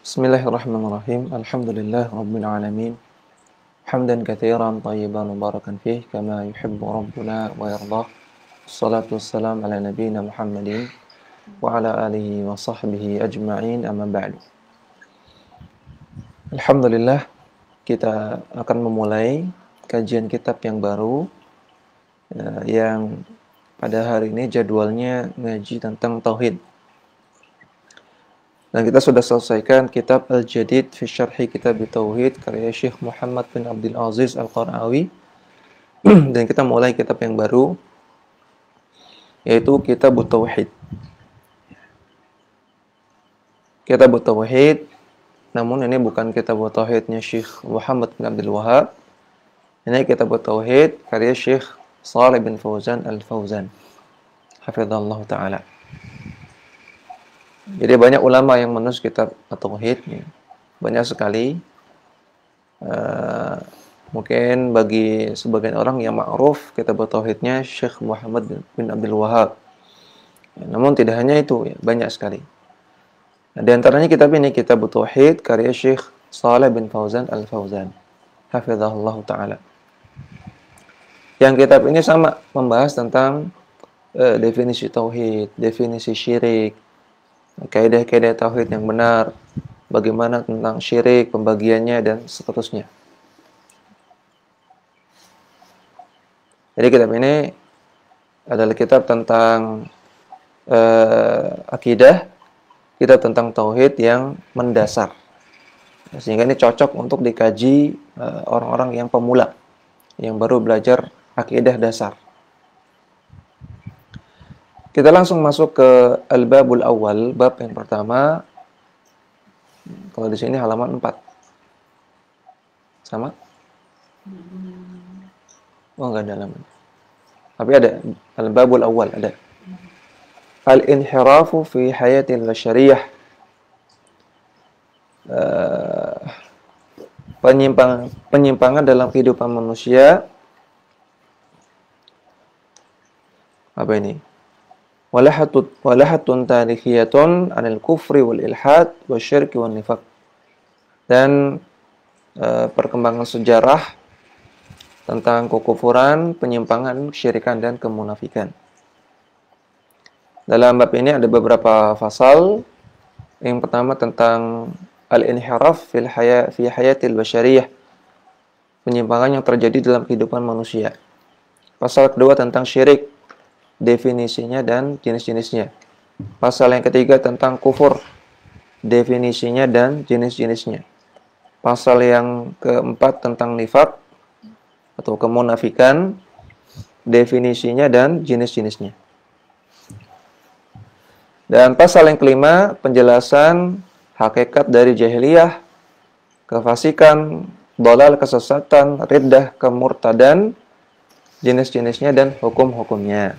Bismillahirrahmanirrahim. Alhamdulillah rabbil alamin. Hamdan katsiran thayyiban mubarakan fih kama yuhibbu rabbuna wa yardah. Wassalatu wassalamu ala nabiyyina Muhammadin wa ala alihi wa sahbihi ajma'in, amma ba'du. Alhamdulillah, kita akan memulai kajian kitab yang baru yang pada hari ini jadwalnya ngaji tentang tauhid. Dan kita sudah selesaikan kitab Al-Jadid fi Syarhi Kitab Tauhid karya Syekh Muhammad bin Abdul Aziz Al-Qara'awi. Dan kita mulai kitab yang baru, yaitu Kitab Tauhid. Kitab Tauhid, namun ini bukan Kitab Tauhidnya Syekh Muhammad bin Abdul Wahab. Ini Kitab Tauhid karya Syekh Shalih bin Fauzan Al-Fauzan, hafizallahu ta'ala. Jadi banyak ulama yang menulis kitab Tauhid, banyak sekali. Mungkin bagi sebagian orang yang ma'ruf kitab Tauhidnya Syekh Muhammad bin Abdul Wahab. Namun tidak hanya itu, banyak sekali. Di antaranya kitab ini, Kitab Tauhid karya Syekh Shalih bin Fauzan Al-Fauzan, hafizahullah ta'ala. Yang kitab ini sama membahas tentang definisi tauhid, definisi syirik, kaidah-kaidah tauhid yang benar, bagaimana tentang syirik, pembagiannya, dan seterusnya. Jadi kitab ini adalah kitab tentang akidah, kitab tentang tauhid yang mendasar. Sehingga ini cocok untuk dikaji orang-orang yang pemula, yang baru belajar akidah dasar. Kita langsung masuk ke Al-Babul Awal, bab yang pertama. Kalau di sini halaman 4. Sama? Oh, enggak ada halaman. Tapi ada Al-Babul Awal, ada. Al-inhirafu fi hayatil basyariyah. Penyimpangan dalam kehidupan manusia. Apa ini? Walahatun tarikhiyatun anil kufri wal ilhad wasyirki wal nifaq. Dan perkembangan sejarah tentang kekufuran, penyimpangan, kesyirikan, dan kemunafikan. Dalam bab ini ada beberapa fasal. Yang pertama tentang al-inhiraf fi hayatil basyariyah, penyimpangan yang terjadi dalam kehidupan manusia. Pasal kedua tentang syirik, definisinya dan jenis-jenisnya. Pasal yang ketiga tentang kufur, definisinya dan jenis-jenisnya. Pasal yang keempat tentang nifaq atau kemunafikan, definisinya dan jenis-jenisnya. Dan pasal yang kelima, penjelasan hakikat dari jahiliyah, kefasikan, dhalal, kesesatan, riddah, kemurtadan, jenis-jenisnya dan hukum-hukumnya.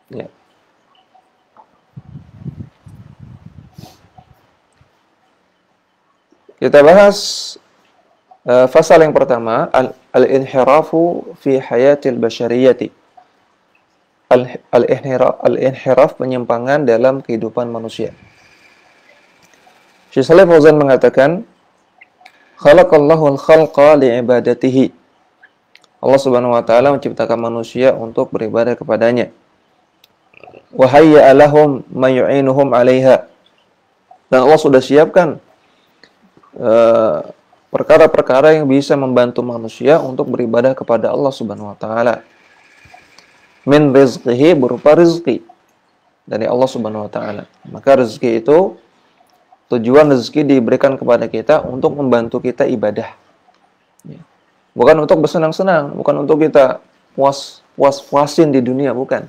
Ya. Kita bahas fasal yang pertama, al-inhirafu fi hayatil basyariyati. Al-inhiraf, penyimpangan dalam kehidupan manusia. Syekh Shalih Fauzan mengatakan, khalaqallahu al-khalqa li'ibadatihi. Allah Subhanahu wa taala menciptakan manusia untuk beribadah kepadanya. Wa hayya'a lahum ma yu'inuhum 'alaiha. Dan Allah sudah siapkan perkara-perkara yang bisa membantu manusia untuk beribadah kepada Allah Subhanahu wa taala. Min rizqihi, berupa rizki dari Allah Subhanahu wa taala. Maka rezeki itu, tujuan rezeki diberikan kepada kita untuk membantu kita ibadah. Bukan untuk bersenang-senang, bukan untuk kita puas-puasin di dunia, bukan.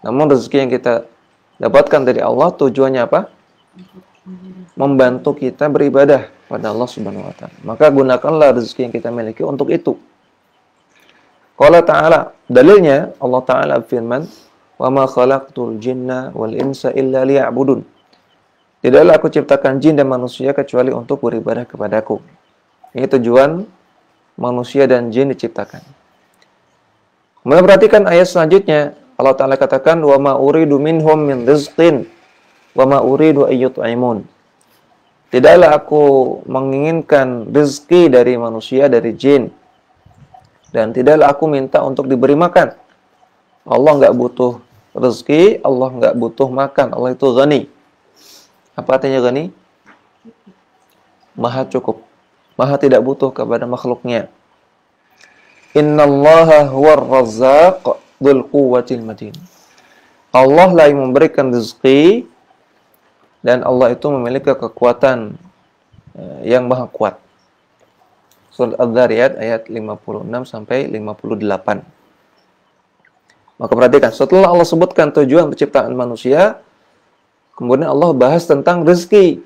Namun rezeki yang kita dapatkan dari Allah tujuannya apa? Membantu kita beribadah pada Allah Subhanahu wa taala. Maka gunakanlah rezeki yang kita miliki untuk itu. Qala ta'ala, dalilnya Allah Ta'ala firman, "Wa ma khalaqtul jinna wal insa illa liya'budun." Tidaklah aku ciptakan jin dan manusia kecuali untuk beribadah kepadaku. Ini tujuan manusia dan jin diciptakan. Kemudian perhatikan ayat selanjutnya, Allah Ta'ala katakan, wa ma uridu minhum min rizqin wa ma uridu ayyut'imun. Tidaklah aku menginginkan rezeki dari manusia, dari jin, dan tidaklah aku minta untuk diberi makan. Allah nggak butuh rezeki, Allah nggak butuh makan. Allah itu ghani. Apa artinya ghani? Maha cukup, maha tidak butuh kepada makhluknya. Innallaha huwar razzaq dzul quwwatil matin. Allah lah yang memberikan rezeki, dan Allah itu memiliki kekuatan yang maha kuat. Surat Adz-Dzariyat ayat 56 sampai 58. Maka perhatikan, setelah Allah sebutkan tujuan penciptaan manusia, kemudian Allah bahas tentang rezeki.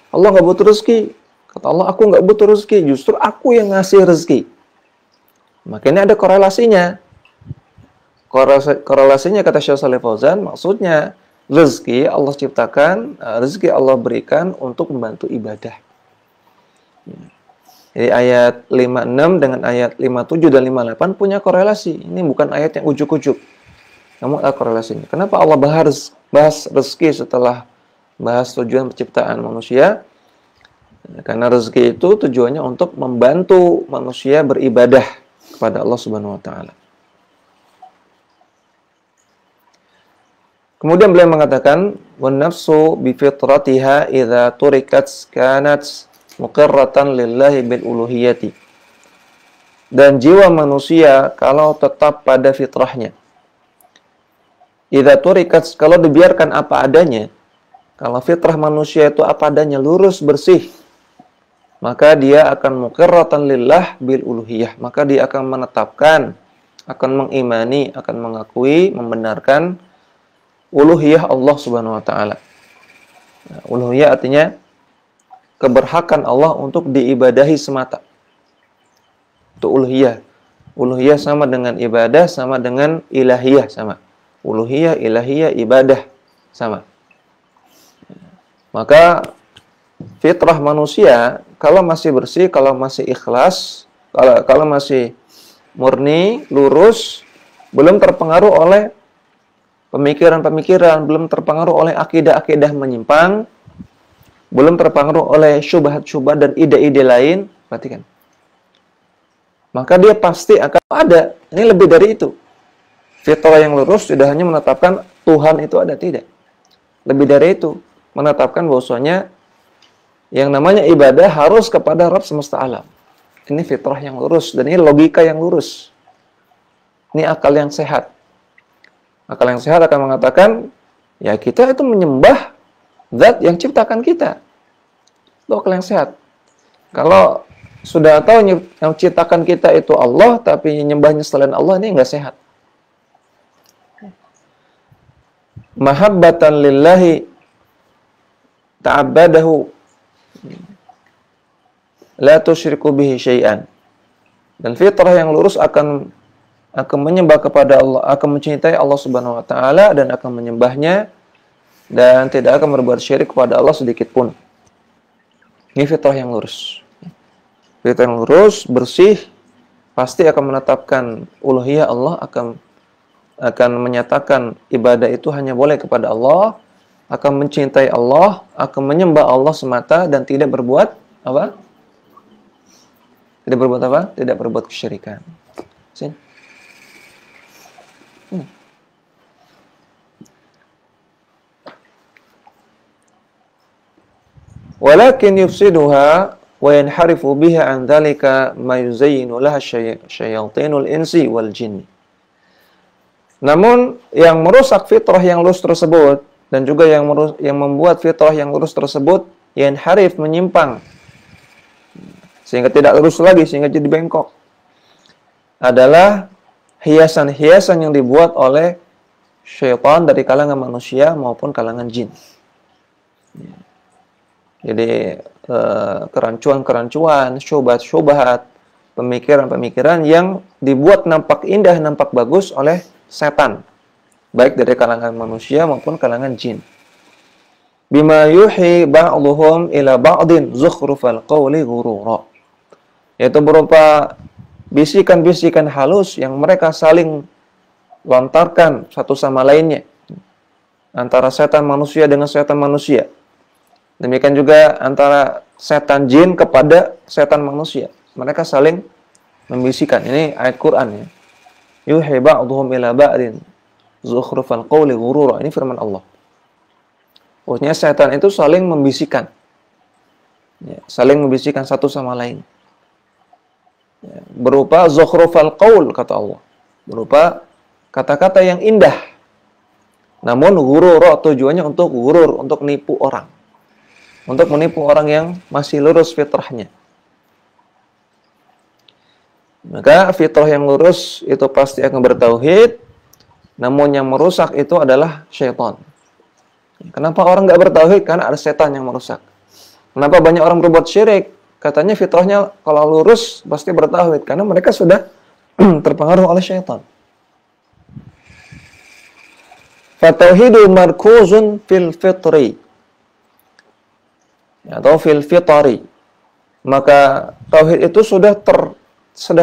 Allah nggak butuh rezeki. Kata Allah, aku nggak butuh rezeki, justru aku yang ngasih rezeki. Makanya ada korelasinya. Korelasinya kata Syekh Shalih Fauzan, maksudnya rezeki Allah ciptakan, rezeki Allah berikan untuk membantu ibadah. Jadi ayat 56 dengan ayat 57 dan 58 punya korelasi. Ini bukan ayat yang ujuk-ujuk. Namun ada korelasinya. Kenapa Allah bahas rezeki setelah bahas tujuan penciptaan manusia? Karena rezeki itu tujuannya untuk membantu manusia beribadah kepada Allah Subhanahu wa taala. Kemudian beliau mengatakan, "Wan nafsu bi fitratiha idza turikat kanat muqirratan lillahi bil uluhiyati." Dan jiwa manusia kalau tetap pada fitrahnya, idza turikat, kalau dibiarkan apa adanya, kalau fitrah manusia itu apa adanya, lurus bersih, maka dia akan muqirratan lillah bil uluhiyah, maka dia akan menetapkan, akan mengimani, akan mengakui, membenarkan uluhiyah Allah Subhanahu wa taala. Uluhiyah artinya keberhakan Allah untuk diibadahi semata. Itu uluhiyah. Uluhiyah sama dengan ibadah, sama dengan ilahiyah, sama. Uluhiyah, ilahiyah, ibadah sama. Maka fitrah manusia kalau masih bersih, kalau masih ikhlas, kalau masih murni, lurus, belum terpengaruh oleh pemikiran-pemikiran, belum terpengaruh oleh akidah-akidah menyimpang, belum terpengaruh oleh syubhat-syubhat dan ide-ide lain, perhatikan. Maka dia pasti akan ada. Ini lebih dari itu. Fitrah yang lurus tidak hanya menetapkan Tuhan itu ada, tidak. Lebih dari itu, menetapkan bahwasanya yang namanya ibadah harus kepada Rabb semesta alam. Ini fitrah yang lurus dan ini logika yang lurus. Ini akal yang sehat. Akal yang sehat akan mengatakan, ya kita itu menyembah zat yang ciptakan kita. Itu akal yang sehat. Kalau sudah tahu yang ciptakan kita itu Allah, tapi menyembahnya selain Allah, ini enggak sehat. Mahabbatan lillahi ta'abbadahu la tusyriku bihi syai'an. Dan fitrah yang lurus akan menyembah kepada Allah, akan mencintai Allah Subhanahu wa taala dan akan menyembahnya dan tidak akan berbuat syirik kepada Allah sedikit pun. Ini fitrah yang lurus. Fitrah yang lurus, bersih, pasti akan menetapkan uluhiyah Allah, akan menyatakan ibadah itu hanya boleh kepada Allah, akan mencintai Allah, akan menyembah Allah semata dan tidak berbuat apa? Tidak berbuat apa? Tidak berbuat kesyirikan. Sini. Walakin yufsiduha wa yanharifu biha an dhalika ma yuzayyinu laha syayatinul insi wal jinni. Namun yang merusak fitrah yang lurus tersebut dan juga yang membuat fitrah yang lurus tersebut yanharif, menyimpang sehingga tidak lurus lagi, sehingga jadi bengkok, adalah hiasan-hiasan yang dibuat oleh syaitan dari kalangan manusia maupun kalangan jin. Jadi kerancuan-kerancuan, syubhat-syubhat, pemikiran-pemikiran yang dibuat nampak indah, nampak bagus oleh setan, baik dari kalangan manusia maupun kalangan jin. Bima yuhi ba'dhum ila ba'din zukhrufal qawli ghurura. Yaitu berupa bisikan-bisikan halus yang mereka saling lontarkan satu sama lainnya, antara setan manusia dengan setan manusia. Demikian juga antara setan jin kepada setan manusia. Mereka saling membisikkan. Ini ayat Quran ya. Yuhi ba'dhum ila ba'din zukhrufal qawli ghurura. Ini firman Allah. Maksudnya setan itu saling membisikkan. Ya, saling membisikkan satu sama lain. Ya, berupa zukhrufal qaul kata Allah. Berupa kata-kata yang indah. Namun ghurura tujuannya untuk ghurur, untuk nipu orang. Untuk menipu orang yang masih lurus fitrahnya. Maka fitrah yang lurus itu pasti akan bertauhid, namun yang merusak itu adalah syaitan. Kenapa orang nggak bertauhid? Karena ada setan yang merusak. Kenapa banyak orang berbuat syirik? Katanya fitrahnya kalau lurus pasti bertauhid, karena mereka sudah terpengaruh oleh syaitan. Fatauhidu markuzun fil fitri atau fil fitari. Maka tauhid itu sudah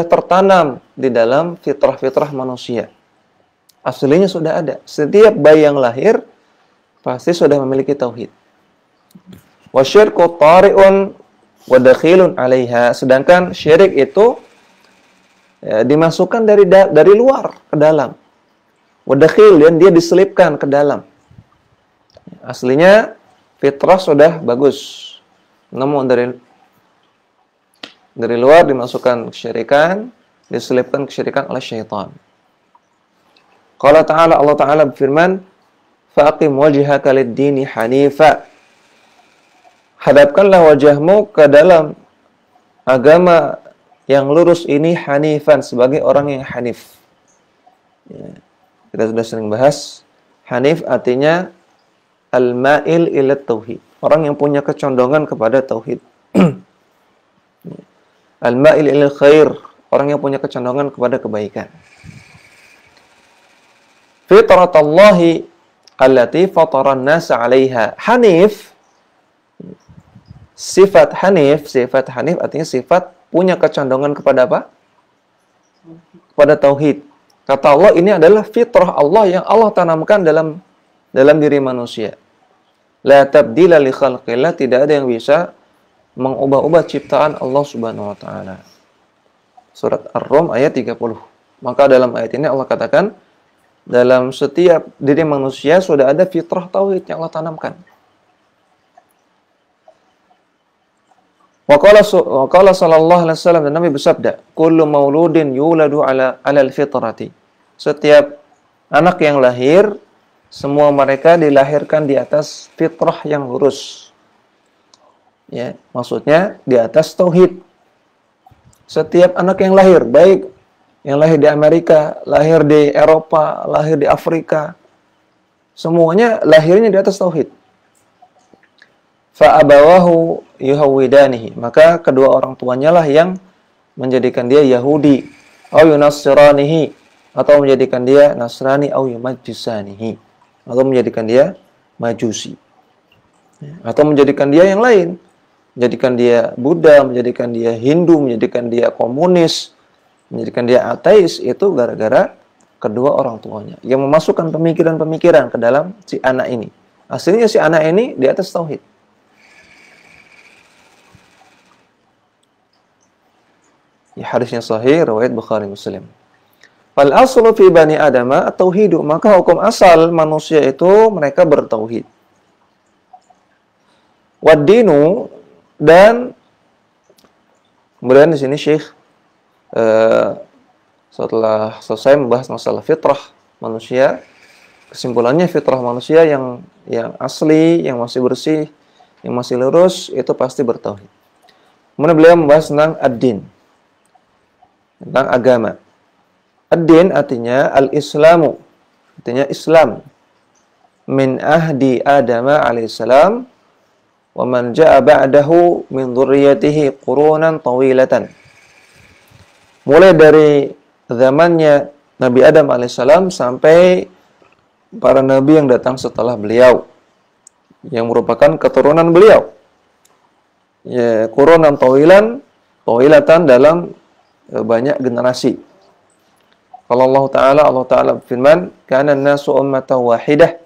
tertanam di dalam fitrah-fitrah manusia. Aslinya sudah ada. Setiap bayi yang lahir pasti sudah memiliki tauhid. Wa syirku tari'un wa dakhilun 'alaiha. Sedangkan syirik itu dimasukkan dari luar ke dalam. Wa dakhil, dan dia diselipkan ke dalam. Aslinya fitrah sudah bagus. Namun dari luar dimasukkan kesyirikan, diselipkan kesyirikan oleh syaitan. Qala ta'ala, Allah Ta'ala berfirman, faqim wajhaka lid-dini hanifa. Hadapkanlah wajahmu ke dalam agama yang lurus ini hanifan, sebagai orang yang hanif. Ya, kita sudah sering bahas, hanif artinya al-ma'il ila tauhid. Orang yang punya kecondongan kepada tauhid. Al-ma'il ila khair. Orang yang punya kecondongan kepada kebaikan. Fitratallahi allati fataran nasa 'alaiha. Hanif, sifat hanif artinya sifat punya kecondongan kepada apa? Kepada tauhid. Kata Allah, ini adalah fitrah Allah yang Allah tanamkan dalam diri manusia. La tabdila li khalqillah, tidak ada yang bisa mengubah-ubah ciptaan Allah Subhanahu wa taala. Surat Ar-Rum ayat 30. Maka dalam ayat ini Allah katakan, dalam setiap diri manusia sudah ada fitrah tauhid yang Allah tanamkan. Wa qala sallallahu alaihi wasallam, dan Nabi bersabda, kullu mauludin yuladu ala al-fitrati. Setiap anak yang lahir, semua mereka dilahirkan di atas fitrah yang lurus. Ya, maksudnya di atas tauhid. Setiap anak yang lahir, baik yang lahir di Amerika, lahir di Eropa, lahir di Afrika, semuanya lahirnya di atas tauhid. Fa abawahu yuhawwidanihi, maka kedua orang tuanya lah yang menjadikan dia Yahudi, au yunassiranihi, atau menjadikan dia Nasrani, au yumajjisanihi, atau menjadikan dia Majusi, atau menjadikan dia yang lain, menjadikan dia Buddha, menjadikan dia Hindu, menjadikan dia komunis, menjadikan dia ateis. Itu gara-gara kedua orang tuanya yang memasukkan pemikiran-pemikiran ke dalam si anak ini. Aslinya si anak ini di atas tauhid. Ya, hadisnya sahih, riwayat Bukhari Muslim. Fal aslu fi bani adama at-tauhidu, maka hukum asal manusia itu mereka bertauhid. Wad-dinu, dan kemudian di sini Syekh setelah selesai membahas masalah fitrah manusia, kesimpulannya fitrah manusia yang asli, yang masih bersih, yang masih lurus, itu pasti bertauhid. Kemudian beliau membahas tentang ad-din, tentang agama. Ad-din artinya al-islamu, artinya Islam. Min ahdi Adam alaihissalam wa man ja'a ba'dahu min dzurriyyatihi qurunan tawilatan. Mulai dari zamannya Nabi Adam alaihissalam sampai para nabi yang datang setelah beliau, yang merupakan keturunan beliau. Ya, qurunan tawilatan dalam banyak generasi. Kalau Allah Ta'ala berfirman, "Kana an-nasu ummatan wahidah."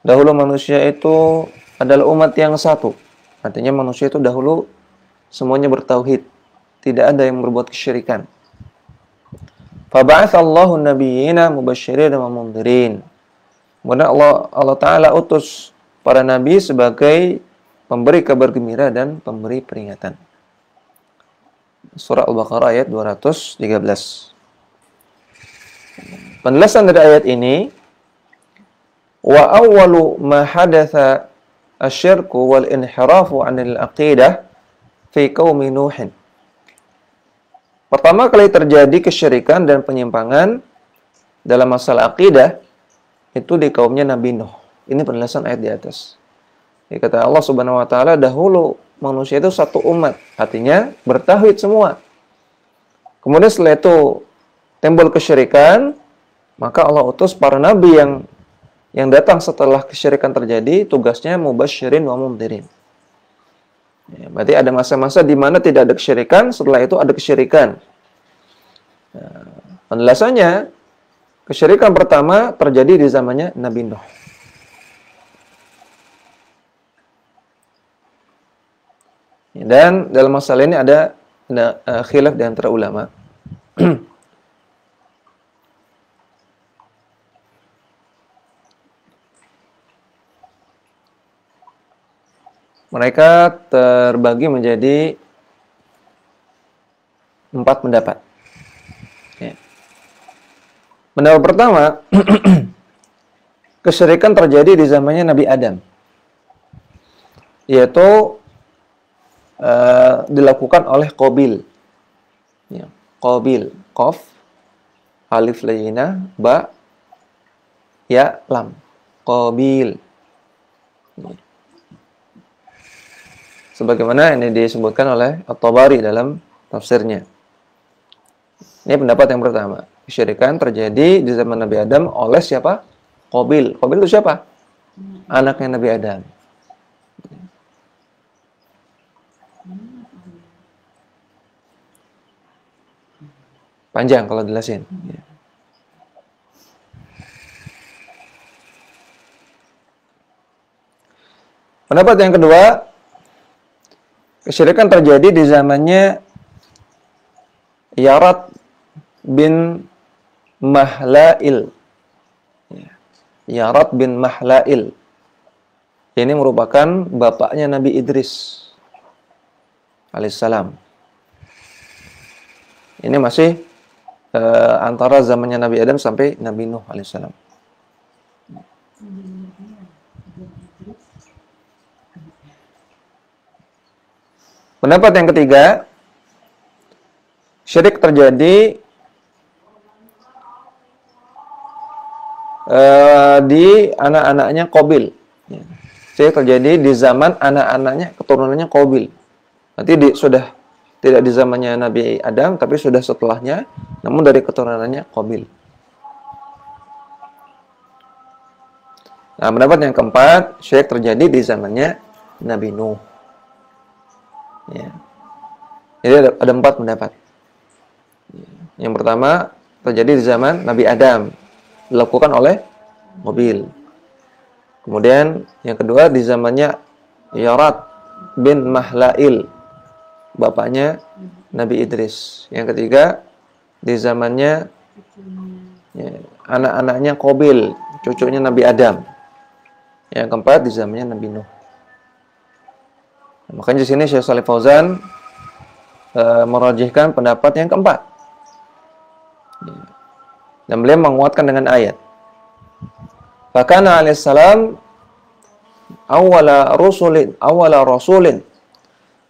Dahulu manusia itu adalah umat yang satu. Artinya manusia itu dahulu semuanya bertauhid, tidak ada yang berbuat kesyirikan. Faba'atsallahu an-nabiyyina mubasysyirin wa mundhirin. Kemudian Allah Ta'ala utus para nabi sebagai pemberi kabar gembira dan pemberi peringatan. Surah Al-Baqarah ayat 213. Penjelasan dari ayat ini, wa awwalu ma hadatsa asy-syirku wal inhirafu 'anil aqidah fi qaumi Nuhin. Pertama kali terjadi kesyirikan dan penyimpangan dalam masalah akidah itu di kaumnya Nabi Nuh. Ini penjelasan ayat di atas. Jadi kata Allah Subhanahu wa taala, dahulu manusia itu satu umat, artinya bertauhid semua. Kemudian setelah itu timbul kesyirikan, maka Allah utus para nabi yang datang setelah kesyirikan terjadi, tugasnya mubasysyirin wa mundhirin. Ya, berarti ada masa-masa di mana tidak ada kesyirikan, setelah itu ada kesyirikan. Nah, penjelasannya, kesyirikan pertama terjadi di zamannya Nabi Nuh. Dan dalam masalah ini ada khilaf di antara ulama. Mereka terbagi menjadi 4 pendapat. Ya. Pendapat pertama, kesyirikan terjadi di zamannya Nabi Adam, yaitu dilakukan oleh Qabil. Ya. Qabil, Qaf, Alif Layyinah, Ba, Ya, Lam. Qabil. Ya. Sebagaimana ini disebutkan oleh At-Tabari dalam tafsirnya. Ini pendapat yang pertama. Kesyirikan terjadi di zaman Nabi Adam oleh siapa? Qabil. Qabil itu siapa? Anaknya Nabi Adam. Panjang kalau jelasin. Pendapat yang kedua, kesyirikan terjadi di zamannya Yarat bin Mahlail. Yarat bin Mahlail. Ini merupakan bapaknya Nabi Idris alaihissalam. Ini masih antara zamannya Nabi Adam sampai Nabi Nuh alaihissalam. Pendapat yang ketiga, syirik terjadi di anak-anaknya Qabil. Syirik terjadi di zaman anak-anaknya, keturunannya Qabil. Nanti sudah tidak di zamannya Nabi Adam, tapi sudah setelahnya, namun dari keturunannya Qabil. Nah, pendapat yang keempat, syirik terjadi di zamannya Nabi Nuh. Ya. Jadi ada 4 pendapat. Yang pertama terjadi di zaman Nabi Adam, dilakukan oleh Qabil. Kemudian yang kedua di zamannya Yarat bin Mahlail, bapaknya Nabi Idris. Yang ketiga di zamannya anak-anaknya Qabil, cucunya Nabi Adam. Yang keempat di zamannya Nabi Nuh. Makanya di sini Syekh Shalih Fauzan merajihkan pendapat yang keempat. Dan beliau menguatkan dengan ayat. Fakana alaihissalam awwala rasulin.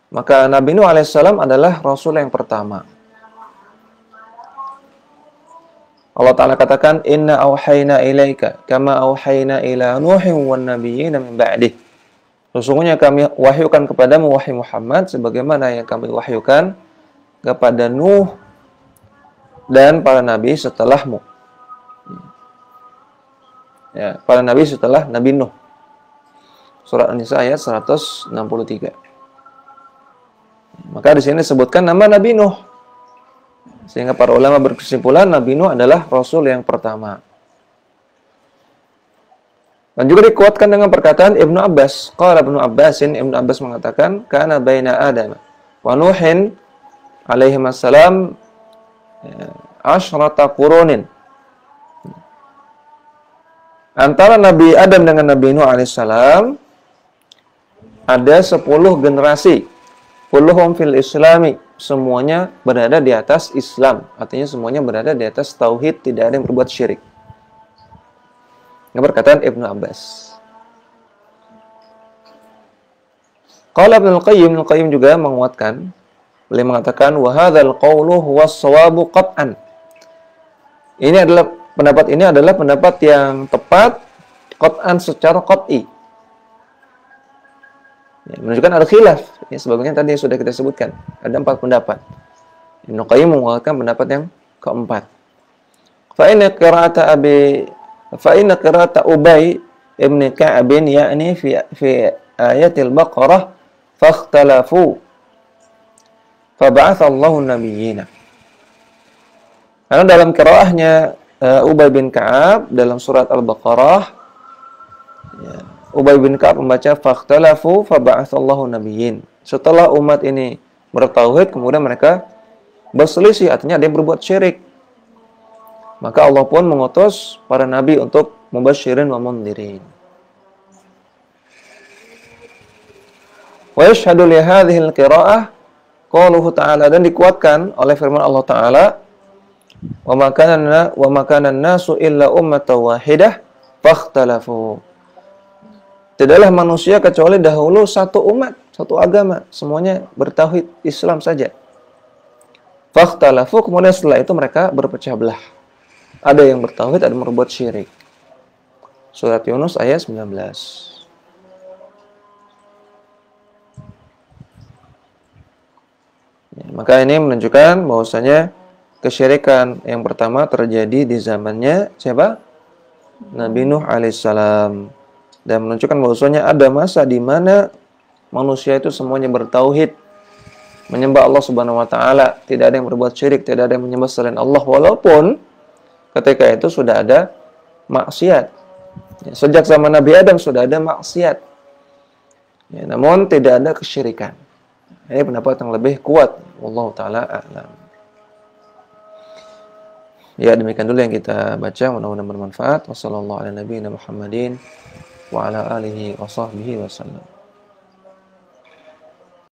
Maka Nabi Nuh alaihissalam adalah rasul yang pertama. Allah Ta'ala katakan, Inna awhayna ilaika kama awhayna ila Nuhin wan nabiyyina min ba'dih. Sesungguhnya kami wahyukan kepadamu wahai Muhammad sebagaimana yang kami wahyukan kepada Nuh dan para nabi setelahmu. Ya, para nabi setelah Nabi Nuh. Surat An-Nisa ayat 163. Maka di sini disebutkan nama Nabi Nuh. Sehingga para ulama berkesimpulan Nabi Nuh adalah Rasul yang pertama. Dan juga dikuatkan dengan perkataan Ibnu Abbas. Qala Ibnu Abbasin, Ibnu Abbas mengatakan, kana baina Adam wa Nuhin alaihi wassalam asyrata qurunin. Antara Nabi Adam dengan Nabi Nuh alaihissalam ada 10 generasi. Kulluhum fil islami. Semuanya berada di atas Islam. Artinya semuanya berada di atas tauhid, tidak ada yang berbuat syirik. Ini perkataan Ibnu Abbas. Qala Ibnu Al-Qayyim juga menguatkan. Beliau mengatakan wa hadzal qawlu huwas shawabu qat'an. Pendapat ini adalah pendapat yang tepat qat'an secara qat'i. Ya, menunjukkan al-khilaf. Ya, sebagaimana tadi sudah kita sebutkan. Ada 4 pendapat. Ibnu Qayyim menguatkan pendapat yang keempat. Fa inna qira'ata Ubay ibn Ka'ab yakni fi ayatil Baqarah fakhtalafu fab'atha Allahu nabiyyina. Karena dalam qiraahnya Ubay bin Ka'ab dalam surat Al-Baqarah, ya, Ubay bin Ka'ab membaca fakhtalafu fab'atha Allahu nabiyyin. Setelah umat ini bertauhid, kemudian mereka berselisih, artinya ada yang berbuat syirik. Maka Allah pun mengutus para nabi untuk mubasysyirin wa mundhirin. Wa yashhadu li hadhihi al-qira'ah qauluhu ta'ala, dan dikuatkan oleh firman Allah Ta'ala, wa ma kana an-nasu illa ummatan wahidah fakhtalafu. Tidaklah manusia kecuali dahulu satu umat, satu agama, semuanya bertauhid Islam saja. Fakhtalafu, kemudian setelah itu mereka berpecah belah. Ada yang bertauhid, ada yang berbuat syirik. Surat Yunus ayat 19. Ya, maka ini menunjukkan bahwasanya kesyirikan yang pertama terjadi di zamannya siapa? Nabi Nuh alaihissalam. Dan menunjukkan bahwasanya ada masa di mana manusia itu semuanya bertauhid, menyembah Allah Subhanahu wa taala, tidak ada yang berbuat syirik, tidak ada yang menyembah selain Allah, walaupun ketika itu sudah ada maksiat. Ya, sejak zaman Nabi Adam sudah ada maksiat. Ya, namun tidak ada kesyirikan. Ini pendapat yang lebih kuat. Wallahu taala a'lam. Ya, demikian dulu yang kita baca, mudah-mudahan bermanfaat. Wassallallahu ala nabiyina Muhammadin wa ala alihi wa sahbihi wasallam.